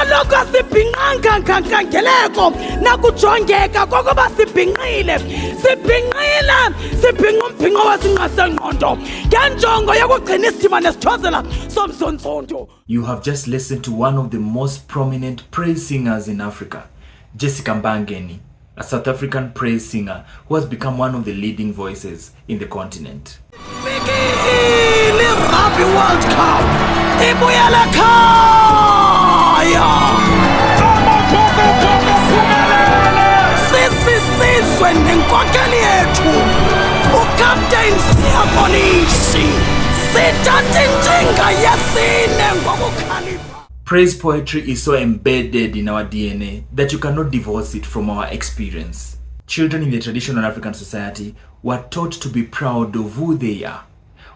soloko sibhinqa nkangeleko nakujongeka kokuba sibhinqile umbhinqo wasingqasengqondo ngenjongo yokugcina isidima nesithozela somsontsondo. You have just listened to one of the most prominent praise singers in Africa, Jessica Mbangeni, a South African praise singer who has become one of the leading voices in the continent. Rugby World Cup ibuyele khaya sisizwe nenkokeli yethu uCaptain Siyakolisi sithatha intshinga yesine ngokukhalipha. Praise poetry is so embedded in our DNA that you cannot divorce it from our experience. Children in the traditional African society were taught to be proud of who they are.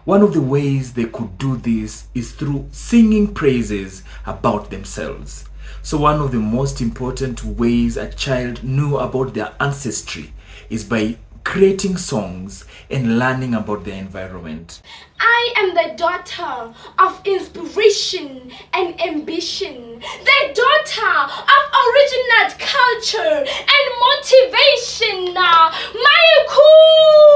One of the ways they could do this is through singing praises about themselves. So one of the most important ways a child knew about their ancestry is by creating songs and learning about their environment. I am the daughter of inspiration and ambition, the daughter of original culture and motivation. Mayikule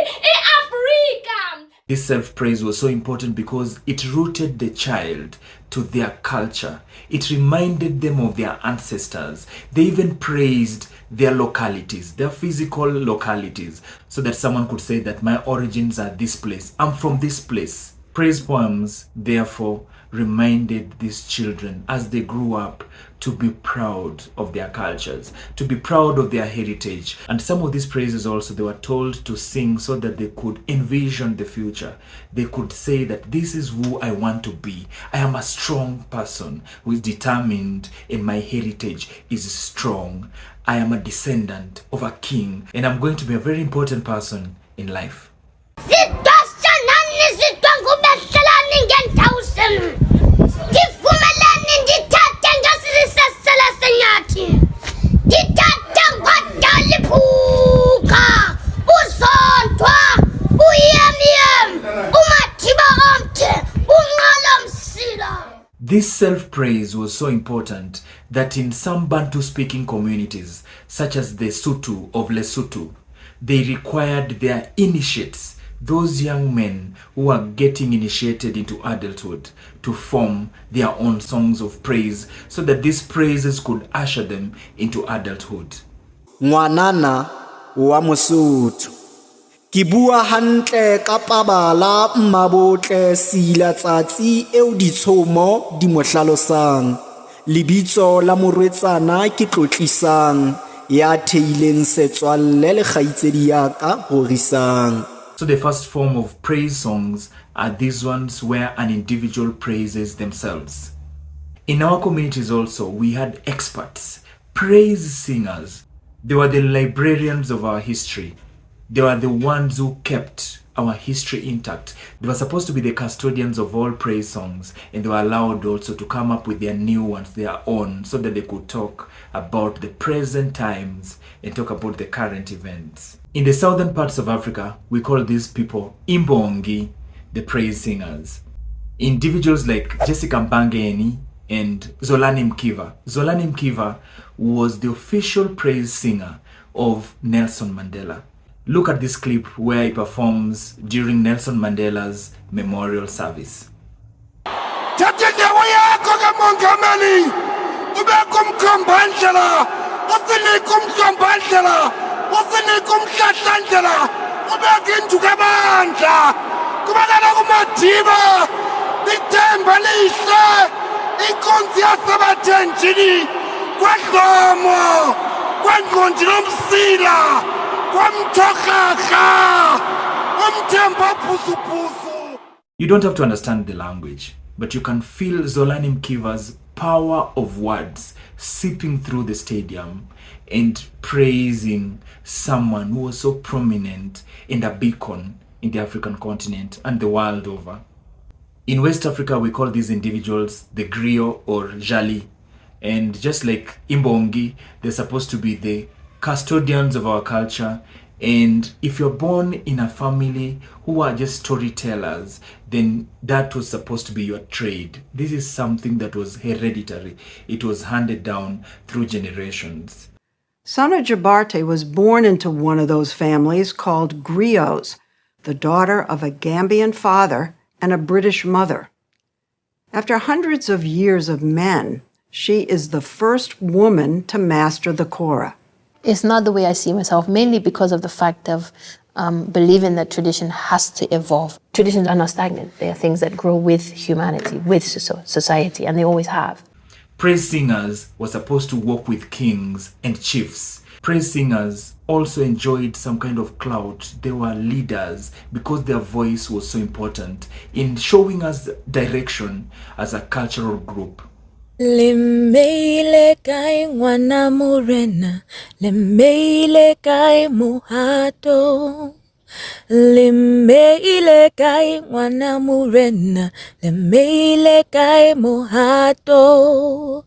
e-Africa. This self-praise was so important because it rooted the child to their culture. It reminded them of their ancestors. They even praised their localities, their physical localities, so that someone could say that my origins are this place, I'm from this place. Praise poems, therefore, reminded these children as they grew up to be proud of their cultures, to be proud of their heritage. And some of these praises also they were told to sing so that they could envision the future. They could say that this is who I want to be. I am a strong person who is determined and my heritage is strong. I am a descendant of a king and I'm going to be a very important person in life. This self-praise was so important that in some Bantu-speaking communities, such as the Sutu of Lesotho, they required their initiates, those young men who are getting initiated into adulthood, to form their own songs of praise so that these praises could usher them into adulthood. Ngwanana wa Mosotho Ki bua hantle ka pabala mmabotle sila tsatsi eo ditshomo di mo hlalosang lebitso la morwetsana ke tlotlisang ya theileng setswalle le kgaitsedi ya ka horisang. So the first form of praise songs are these ones where an individual praises themselves. In our communities also, we had experts, praise singers. They were the librarians of our history. They were the ones who kept our history intact. They were supposed to be the custodians of all praise songs, and they were allowed also to come up with their new ones, their own, so that they could talk about the present times and talk about the current events. In the southern parts of Africa, we call these people Imbongi, the praise singers. Individuals like Jessica Mbangeni and Zolani Mkiva. Zolani Mkiva was the official praise singer of Nelson Mandela. Look at this clip where he performs during Nelson Mandela's memorial service. You don't have to understand the language, but you can feel Zolani Mkiva's power of words seeping through the stadium and praising someone who was so prominent and a beacon in the African continent and the world over. In West Africa, we call these individuals the griot or jali. And just like Imbongi, they're supposed to be the custodians of our culture And if you're born in a family who are just storytellers, then that was supposed to be your trade. This is something that was hereditary. It was handed down through generations. Sana Jabarte was born into one of those families called griots, the daughter of a Gambian father and a British mother. After hundreds of years of men, she is the first woman to master the kora. It's not the way I see myself, mainly because of the fact of believing that tradition has to evolve. Traditions are not stagnant. They are things that grow with humanity, with society, and they always have. Praise singers were supposed to walk with kings and chiefs. Praise singers also enjoyed some kind of clout. They were leaders because their voice was so important in showing us direction as a cultural group. Lemeile kai wana morena, lemeile kai muhato. Lemeile kai wana morena, lemeile kai muhato.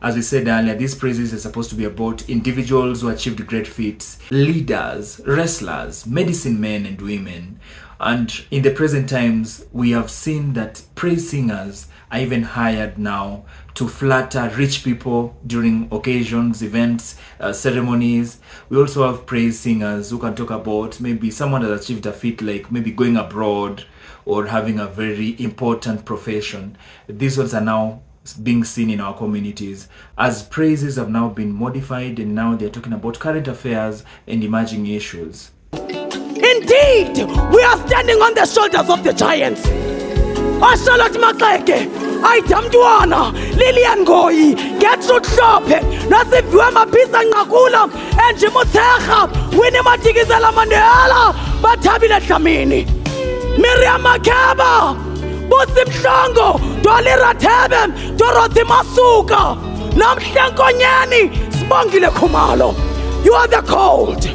As we said earlier, these praises are supposed to be about individuals who achieved great feats, leaders, wrestlers, medicine men and women. And in the present times, we have seen that praise singers are even hired now to flatter rich people during occasions, events, ceremonies. We also have praise singers who can talk about maybe someone has achieved a feat like maybe going abroad or having a very important profession. These ones are now being seen in our communities as praises have now been modified, and now they're talking about current affairs and emerging issues. Indeed, we are standing on the shoulders of the giants. Ashalat Makeke, Aitamduana, Lilian Goyi, Gertrude Shope, Nasiviwa Mapisa Ngakula, and Jimutecha, Winnie Matigizela Mandela, Batabila Shamini, Miriam Makeba, Busim Shango, Dolly Ratebem, Dorothy Masuka, Namshanko Nyani, Spongile Kumalo. You are the cold.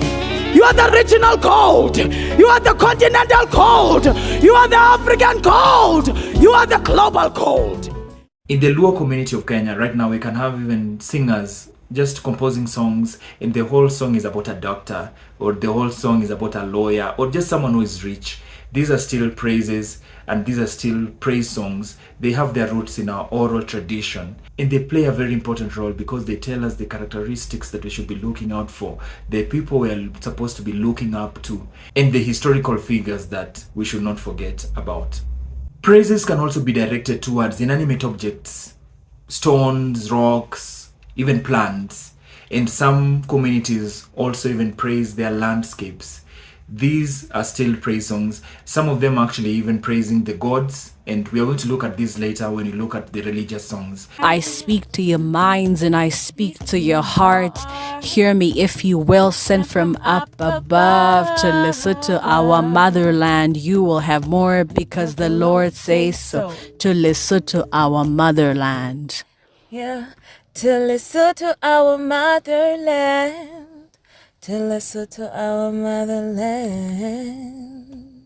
You are the regional cold. You are the continental cold. You are the African cold. You are the global cold. In the Luo community of Kenya, right now, we can have even singers just composing songs, and the whole song is about a doctor, or the whole song is about a lawyer, or just someone who is rich. These are still praises, and these are still praise songs. They have their roots in our oral tradition, and they play a very important role because they tell us the characteristics that we should be looking out for, the people we are supposed to be looking up to, and the historical figures that we should not forget about. Praises can also be directed towards inanimate objects, stones, rocks, even plants, and some communities also even praise their landscapes. These are still praise songs. Some of them actually even praising the gods, and we are going to look at this later when you look at the religious songs. I speak to your minds and I speak to your hearts. Hear me, if you will, sent from up above to Lesotho, our motherland. You will have more because the Lord says so. To Lesotho, our motherland. Yeah, to Lesotho, our motherland. To Lesotho, our motherland.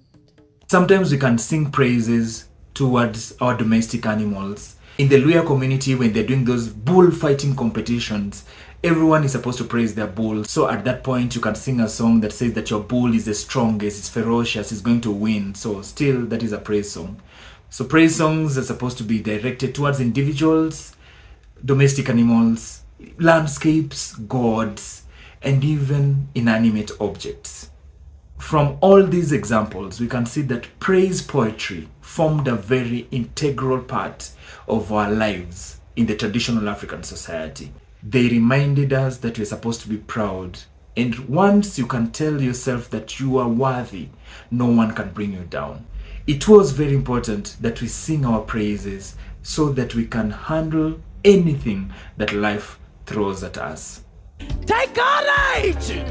Sometimes we can sing praises towards our domestic animals. In the Luya community, when they're doing those bullfighting competitions, everyone is supposed to praise their bull. So at that point, you can sing a song that says that your bull is the strongest, it's ferocious, it's going to win. So still, that is a praise song. So praise songs are supposed to be directed towards individuals, domestic animals, landscapes, gods, and even inanimate objects. From all these examples, we can see that praise poetry formed a very integral part of our lives in the traditional African society. They reminded us that we're supposed to be proud, and once you can tell yourself that you are worthy, no one can bring you down. It was very important that we sing our praises so that we can handle anything that life throws at us. Take courage!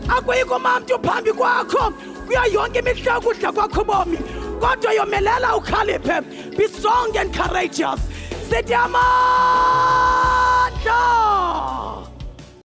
Akwayikho mamntu phambi kwakho kuya yonke imihla ukudla kwakho bomi kodwa yomelela ukhaliphe. Be strong and courageous. Sithi amandla!